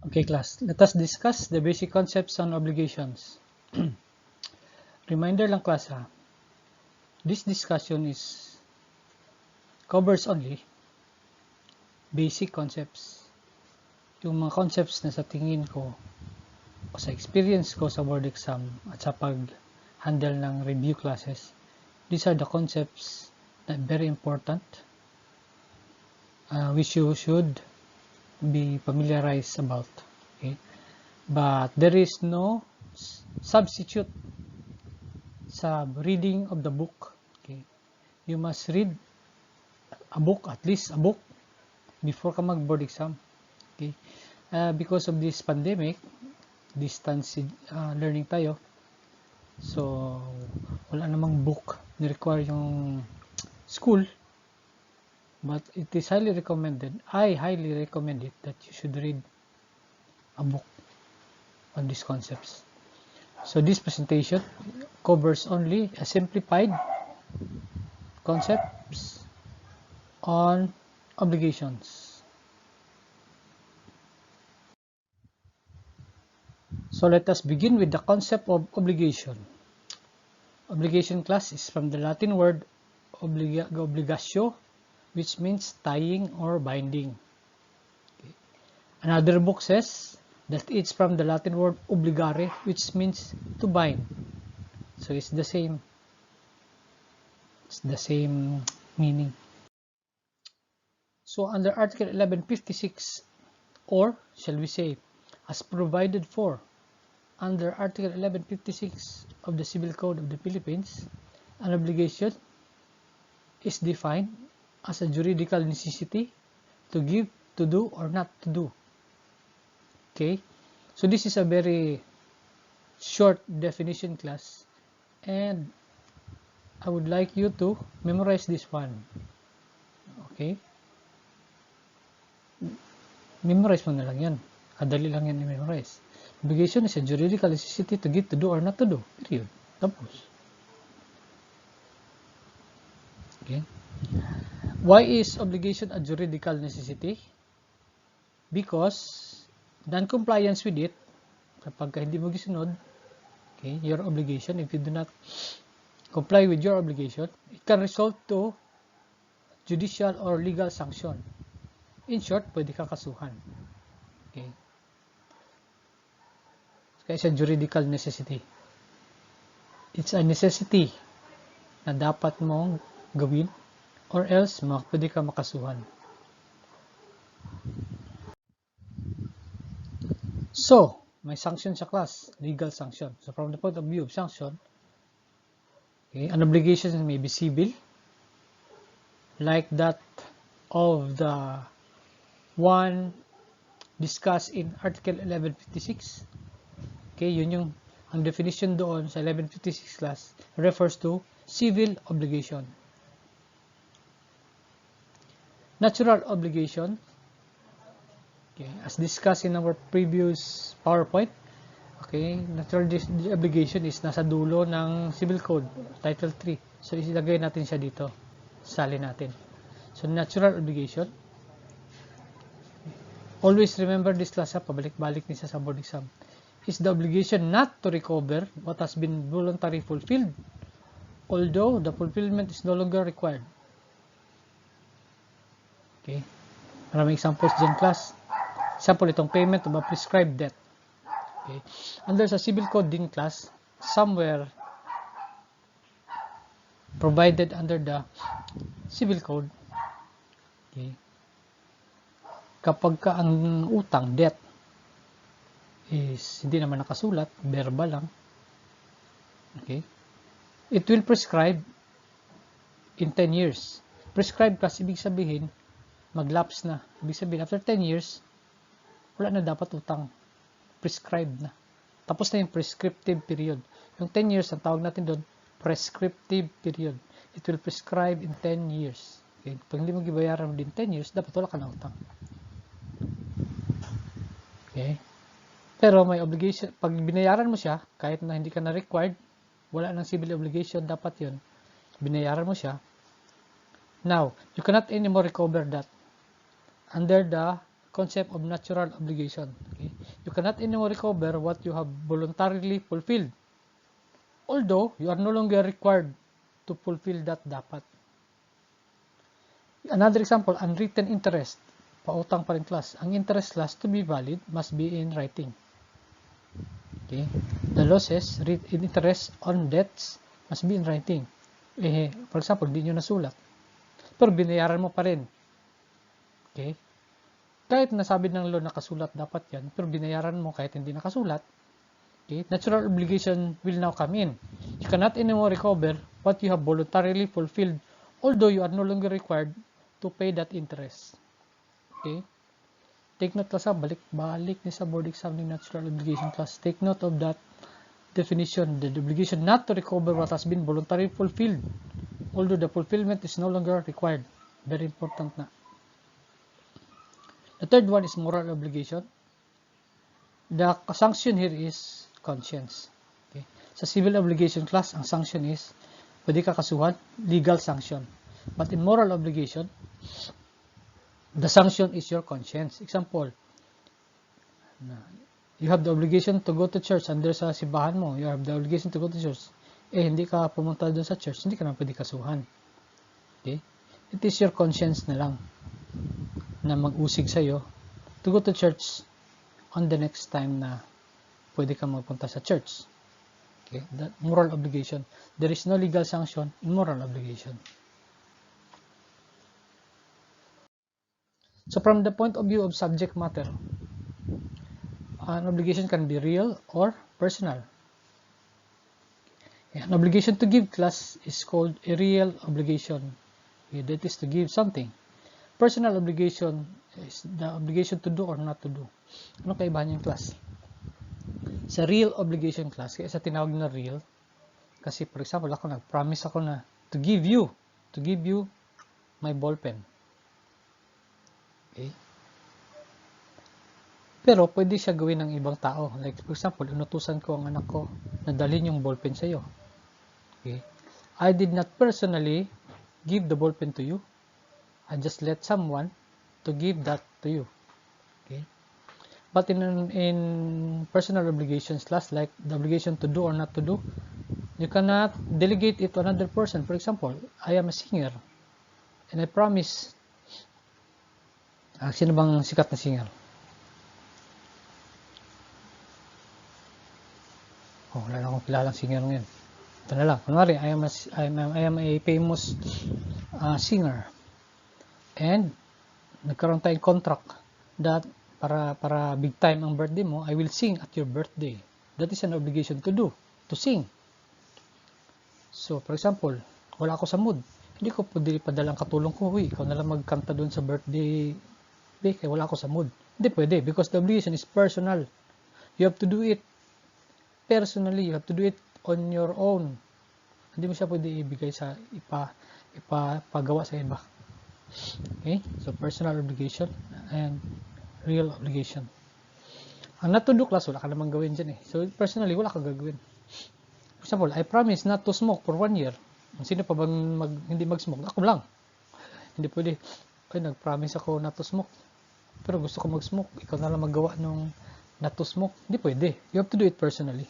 Okay, class. Let us discuss the basic concepts on obligations. Reminder lang, class, ha. This discussion covers only basic concepts. Yung mga concepts na sa tingin ko o sa experience ko sa board exam at sa pag-handle ng review classes, these are the concepts that are very important, which you should be familiarized about. Okay? But there is no substitute sa reading of the book. Okay? You must read a book, at least a book, before ka mag-board exam. Okay? Because of this pandemic, distance learning tayo. So, wala namang book na require yung school. But it is highly recommended, I highly recommend it, that you should read a book on these concepts. So this presentation covers only a simplified concepts on obligations. So let us begin with the concept of obligation. Obligation, class, is from the Latin word obligatio, which means tying or binding. Okay. Another book says that it's from the Latin word obligare, which means to bind. So it's the same meaning. So under Article 1156, or shall we say, as provided for under Article 1156 of the Civil Code of the Philippines, an obligation is defined as a juridical necessity to give, to do, or not to do. Okay, so this is a very short definition, class, and I would like you to memorize this one. Okay, memorize mo na lang yan. Kadali lang yan i-memorize. Obligation is a juridical necessity to give, to do, or not to do. Period. Tapos. Okay. Why is obligation a juridical necessity? Because non-compliance with it, kapag hindi mo gisunod, okay, your obligation, if you do not comply with your obligation, it can result to judicial or legal sanction. In short, pwede ka kasuhan. Okay. Kaya it's a juridical necessity. It's a necessity na dapat mong gawin, or else pwede ka makasuhan. So, may sanction sa class, legal sanction. So from the point of view of sanction, okay, an obligation may be civil, like that of the one discussed in Article 1156. Okay, yun yung ang definition doon sa 1156 class refers to civil obligation. Natural obligation, okay, as discussed in our previous PowerPoint, okay, natural obligation is nasa dulo ng Civil Code, Title 3. So, isilagay natin siya dito. Salin natin. So, natural obligation. Always remember this class, ha, pabalik-balik niya sa board exam. Is the obligation not to recover what has been voluntarily fulfilled, although the fulfillment is no longer required. Okay. Maraming examples dyan, class. Example, itong payment of a prescribed debt. Okay. Under sa Civil Code din, class, somewhere provided under the Civil Code, okay, kapag ka ang utang, debt, is hindi naman nakasulat, verbal lang, okay, it will prescribe in 10 years. Prescribe kasi ibig sabihin, mag-lapse na. Ibig sabihin, after 10 years, wala na dapat utang. Prescribed na. Tapos na yung prescriptive period. Yung 10 years, ang tawag natin doon, prescriptive period. It will prescribe in 10 years. Okay? Pag hindi mo gibayaran din 10 years, dapat wala ka na utang. Okay? Pero may obligation, pag binayaran mo siya, kahit na hindi ka na required, wala nang civil obligation, dapat yun. Binayaran mo siya. Now, you cannot anymore recover that under the concept of natural obligation. Okay? You cannot anymore recover what you have voluntarily fulfilled, although you are no longer required to fulfill that dapat. Another example, unwritten interest. Pautang pa rin class. Ang interest class to be valid must be in writing. Okay? The law says interest on debts must be in writing. For example, hindi nyo nasulat. Pero binayaran mo pa rin. Okay? Kahit nasabi ng law nakasulat dapat yan, pero binayaran mo kahit hindi nakasulat, okay? Natural obligation will now come in. You cannot anymore recover what you have voluntarily fulfilled, although you are no longer required to pay that interest. Okay? Take note class, balik ni sa board exam ng natural obligation class. Take note of that definition, the obligation not to recover what has been voluntarily fulfilled, although the fulfillment is no longer required. Very important na. The third one is moral obligation. The sanction here is conscience. Okay? Sa civil obligation class, ang sanction is pwede ka kasuhan, legal sanction. But in moral obligation, the sanction is your conscience. Example, you have the obligation to go to church under sa simbahan mo. You have the obligation to go to church. Hindi ka pumunta doon sa church, hindi ka na pwede kasuhan. Okay? It is your conscience na lang na mag-usig sa'yo to go to church on the next time na pwede ka magpunta sa church. Okay? That moral obligation. There is no legal sanction in moral obligation. So from the point of view of subject matter, an obligation can be real or personal. An obligation to give class is called a real obligation. Okay, that is to give something. Personal obligation is the obligation to do or not to do. Ano kaibahan yung class? Sa real obligation class, kaya sa tinawag na real, kasi for example, nag-promise ako na to give you my ball pen. Okay? Pero pwede siya gawin ng ibang tao. Like for example, inutusan ko ang anak ko na dalhin yung ballpen sa iyo. Okay? I did not personally give the ballpen to you. I just let someone to give that to you. Okay? But in personal obligations class, like the obligation to do or not to do, you cannot delegate it to another person. For example, I am a singer and I promise. Sino bang sikat na singer? Wala na akong kilalang singer ngayon. Ito na lang. Kunwari, I am a famous singer. And nagkaroon tayong contract that para big time ang birthday mo, I will sing at your birthday. That is an obligation to do, to sing. So, for example, wala ako sa mood. Hindi ko pwede padalang katulong ko, ikaw na lang magkanta doon sa birthday. Kaya wala ako sa mood. Hindi pwede because the obligation is personal. You have to do it personally. You have to do it on your own. Hindi mo siya pwede ibigay sa ipagawa sa iba. Okay? So, personal obligation and real obligation. Ang not to do class, wala ka namang gawin dyan eh. So, personally, wala ka gagawin. For example, I promise not to smoke for 1 year. Sino pa bang hindi mag-smoke? Ako lang. Hindi pwede. Nag-promise ako not to smoke. Pero gusto ko mag-smoke. Ikaw na lang maggawa nung not to smoke. Hindi pwede. You have to do it personally.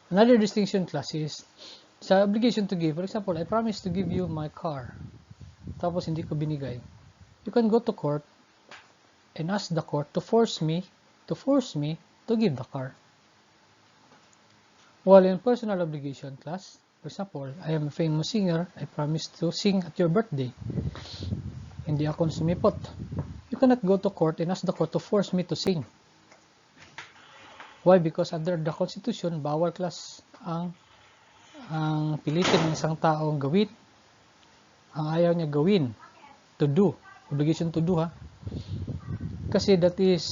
Another distinction class is sa obligation to give. For example, I promise to give you my car. Tapos hindi ko binigay. You can go to court and ask the court to force me to give the car. While in personal obligation class, for example, I am a famous singer, I promise to sing at your birthday. Hindi ako sumipot. You cannot go to court and ask the court to force me to sing. Why? Because under the Constitution, bawal class ang pilitin ng isang taong gawin ang ayaw niya gawin. To do. Obligation to do, ha? Kasi that is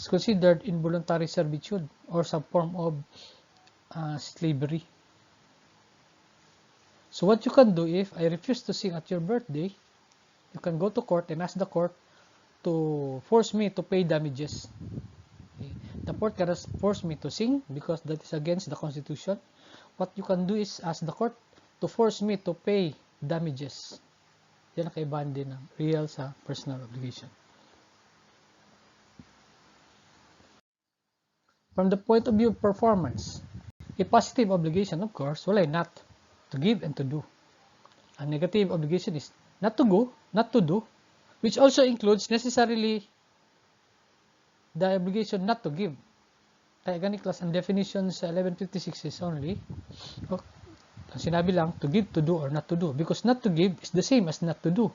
considered involuntary servitude or some form of slavery. So what you can do if I refuse to sing at your birthday, you can go to court and ask the court to force me to pay damages. Okay. The court cannot force me to sing because that is against the Constitution. What you can do is ask the court to force me to pay damages. Yan ang kaibahan din ng real sa personal obligation. From the point of view of performance, a positive obligation, of course, wala not to give and to do. A negative obligation is not to go, not to do, which also includes necessarily the obligation not to give. Kaya ganit class, ang definition sa 1156 is only, ang sinabi lang, to give, to do, or not to do. Because not to give is the same as not to do.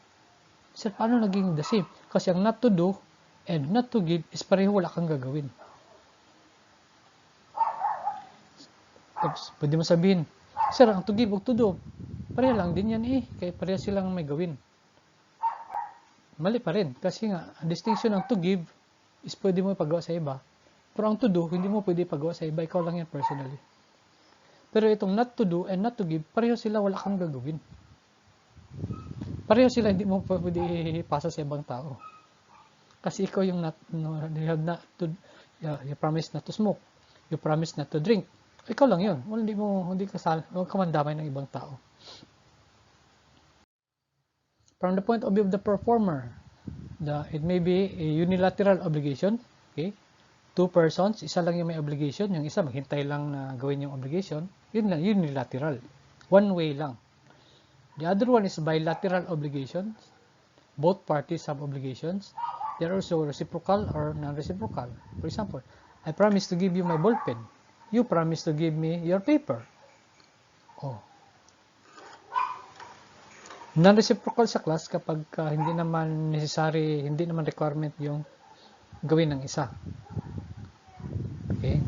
Sir, paano naging the same? Kasi ang not to do and not to give is pareho wala kang gagawin. Oops, pwede mo sabihin, sir, ang to give o to do, pareho lang din yan eh. Kaya pareho silang may gawin. Mali pa rin. Kasi nga, ang distinction ng to give is pwede mo ipagawa sa iba. Pero ang to do, hindi mo pwede ipagawa sa iba. Ikaw lang yan personally. Pero itong not to do and not to give, pareho sila wala kang gagawin. Pareho sila hindi mo pwede ipasa sa ibang tao. Kasi ikaw yung you promise not to smoke. You promise not to drink. Ikaw lang yun. Hindi ka mandamay ng ibang tao. From the point of view of the performer, it may be a unilateral obligation. Okay? Two persons, isa lang yung may obligation. Yung isa maghintay lang na gawin yung obligation. Yun lang, unilateral. One way lang. The other one is bilateral obligations. Both parties have obligations. They're also reciprocal or non-reciprocal. For example, I promise to give you my ball pen. You promise to give me your paper. Oh. Non-reciprocal sa class kapag hindi naman necessary, hindi naman requirement yung gawin ng isa. Okay?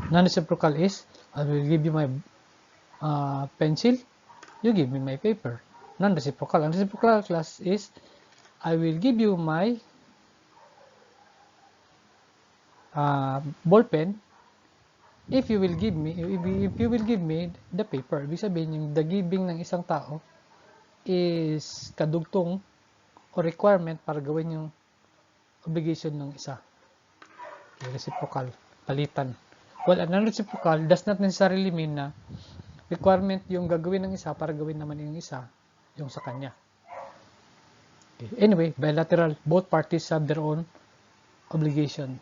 Non-reciprocal is, I will give you my pencil, you give me my paper. Non-reciprocal. Ang reciprocal class is, I will give you my ball pen if you will give me the paper. Ibig sabihin, yung the giving ng isang tao is kadugtong o requirement para gawin yung obligation ng isa. Okay, reciprocal, palitan. Well, a non-reciprocal does not necessarily mean na requirement yung gagawin ng isa para gawin naman yung isa, yung sa kanya. Okay. Anyway, bilateral, both parties have their own obligation.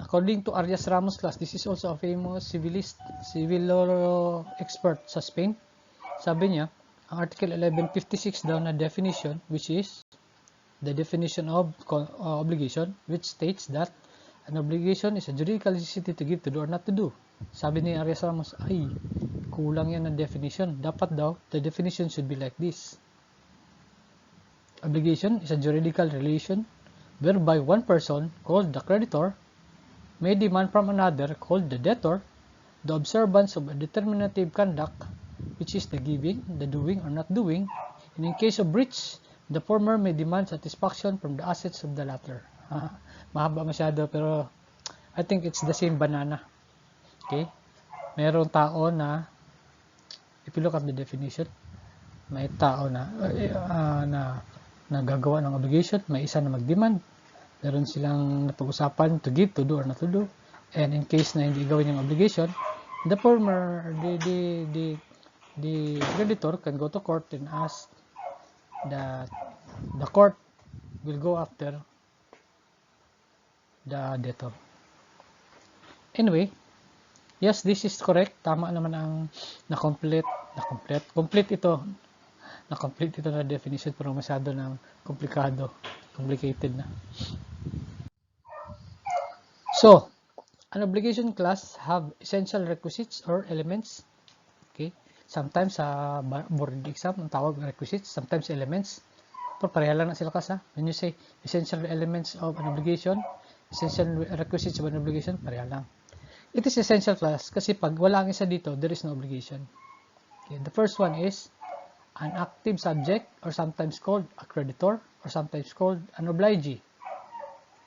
According to Arias Ramos class, this is also a famous civil law expert sa Spain. Sabi niya, ang Article 1156 daw na definition, which is the definition of obligation, which states that an obligation is a juridical necessity to give, to do, or not to do. Sabi ni Arias Ramos, ay, kulang yan ng definition. Dapat daw, the definition should be like this. Obligation is a juridical relation whereby one person, called the creditor, may demand from another, called the debtor, the observance of a determinative conduct, which is the giving, the doing or not doing, and in case of breach, the former may demand satisfaction from the assets of the latter. Mahaba masyado, pero I think it's the same banana. Okay? Mayroong tao na, if you look at the definition, may tao na gagawa ng obligation, may isa na mag-demand. Meron silang napag-usapan to give, to do, or not to do. And in case na hindi gawin yung obligation, the former, the creditor can go to court and ask that the court will go after the debtor. Anyway, yes, this is correct. Tama naman ang complete ito na definition, pero masyado na complicated na. So, an obligation class have essential requisites or elements. Okay? Sometimes sa board exam, ang tawag requisites, sometimes elements. Pero pareha lang na sila kasi. When you say essential elements of an obligation, essential requisites of an obligation, pareha lang. It is essential class kasi pag wala ang isa dito, there is no obligation. Okay? The first one is an active subject, or sometimes called a creditor, or sometimes called an obligee.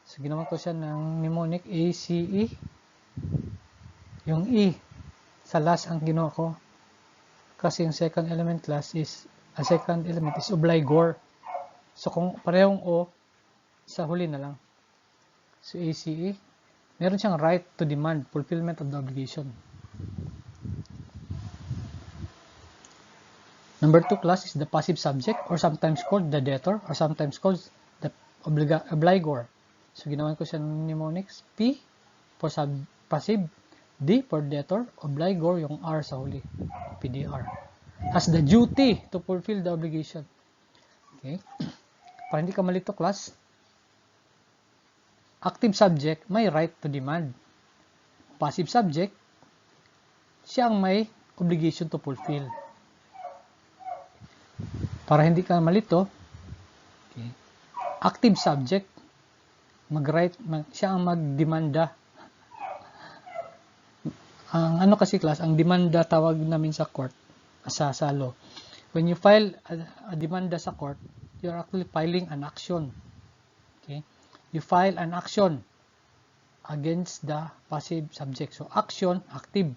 So, ginawa ko siya ng mnemonic ACE. Yung E sa last ang ginawa ko. Kasi yung second element is obligor. So, kung parehong O, sa huli na lang. So, ACE. Meron siyang right to demand fulfillment of the obligation. Number 2 class is the passive subject, or sometimes called the debtor, or sometimes called the obligor. So, ginawan ko siya ng mnemonics. P for passive, D for debtor, obligor yung R sa huli. PDR. Has the duty to fulfill the obligation. Okay? Para hindi ka malito, class, active subject may right to demand. Passive subject, siya ang may obligation to fulfill. Para hindi ka malito, okay, active subject, siya ang magdemanda. Ang ano kasi class, ang demanda tawag namin sa court, sa law. When you file a demanda sa court, you're actually filing an action. Okay? You file an action against the passive subject. So, action, active.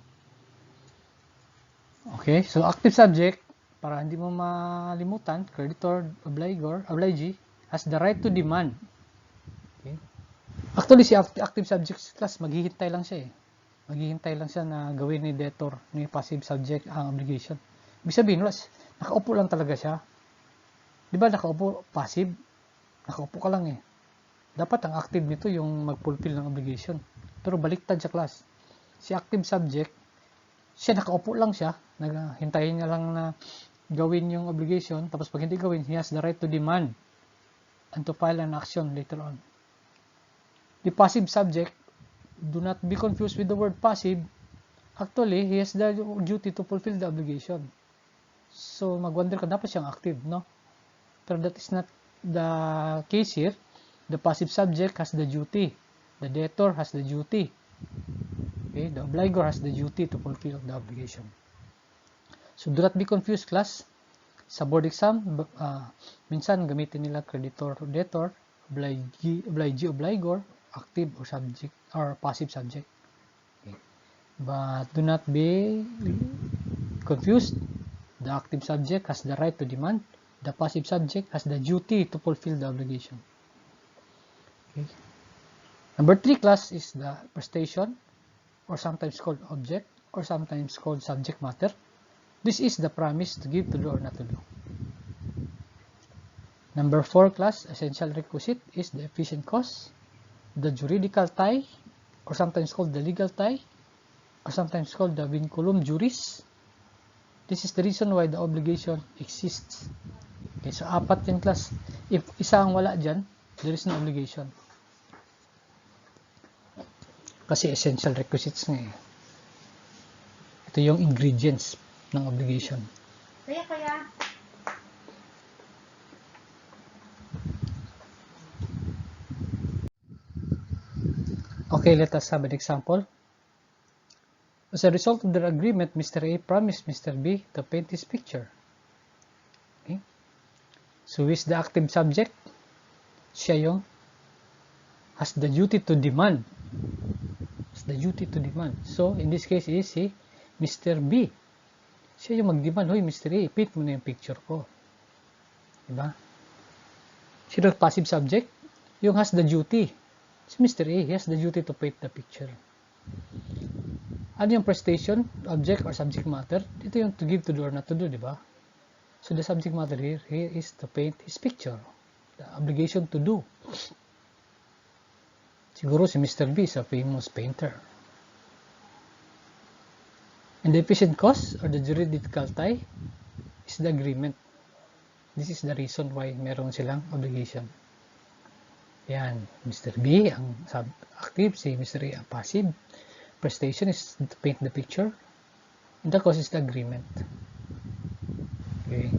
Okay? So, active subject, para hindi mo malimutan, creditor, obligee, has the right to demand. Okay? Actually, si active subject class, maghihintay lang siya eh. Maghihintay lang siya na gawin ni debtor, ni passive subject ang obligation. Ibig sabihin, nakaupo lang talaga siya. Di ba nakaupo, passive? Nakaupo ka lang eh. Dapat ang active nito yung mag-fulfill ng obligation. Pero baliktad sa class. Si active subject, siya nakaupo lang siya. Hintayin niya lang na gawin yung obligation. Tapos pag hindi gawin, he has the right to demand and to file an action later on. The passive subject, do not be confused with the word passive. Actually, he has the duty to fulfill the obligation. So, mag-wonder ka, dapat siyang active, no? Pero that is not the case here. The passive subject has the duty. The debtor has the duty. Okay? The obligor has the duty to fulfill the obligation. So, do not be confused, class. Sa board exam, minsan gamitin nila creditor, debtor, obligee, obligor, active or subject or passive subject. Okay. But do not be confused. The active subject has the right to demand. The passive subject has the duty to fulfill the obligation. Okay. Number 3 class is the prestation, or sometimes called object, or sometimes called subject matter. This is the promise to give, to do, or not to do. Number 4 class, essential requisite, is the efficient cause, the juridical tie, or sometimes called the legal tie, or sometimes called the vinculum juris. This is the reason why the obligation exists. Okay, so 4 yung class. If isa ang wala dyan, there is no obligation. Kasi essential requisites nga eh. Ito yung ingredients ng obligation. Kaya. Okay, let us have an example. As a result of their agreement, Mr. A promised Mr. B to paint his picture. Okay? So, who is the active subject? Siya yung has the duty to demand. Has the duty to demand. So, in this case is si Mr. B. Siya yung mag-demand, hoy Mr. A, paint mo na yung picture ko. Diba? Sino passive subject? Yung has the duty. Si Mr. A, he has the duty to paint the picture. Ano yung prestation, object or subject matter? Ito yung to give, to do, or not to do, di ba? So, the subject matter here is to paint his picture. The obligation to do. Siguro si Mr. B is a famous painter. And the efficient cause or the juridical tie is the agreement. This is the reason why meron silang obligation. Yan, Mr. B ang active, si Mr. A ang passive. Prestation is to paint the picture. And the cause is the agreement. Okay.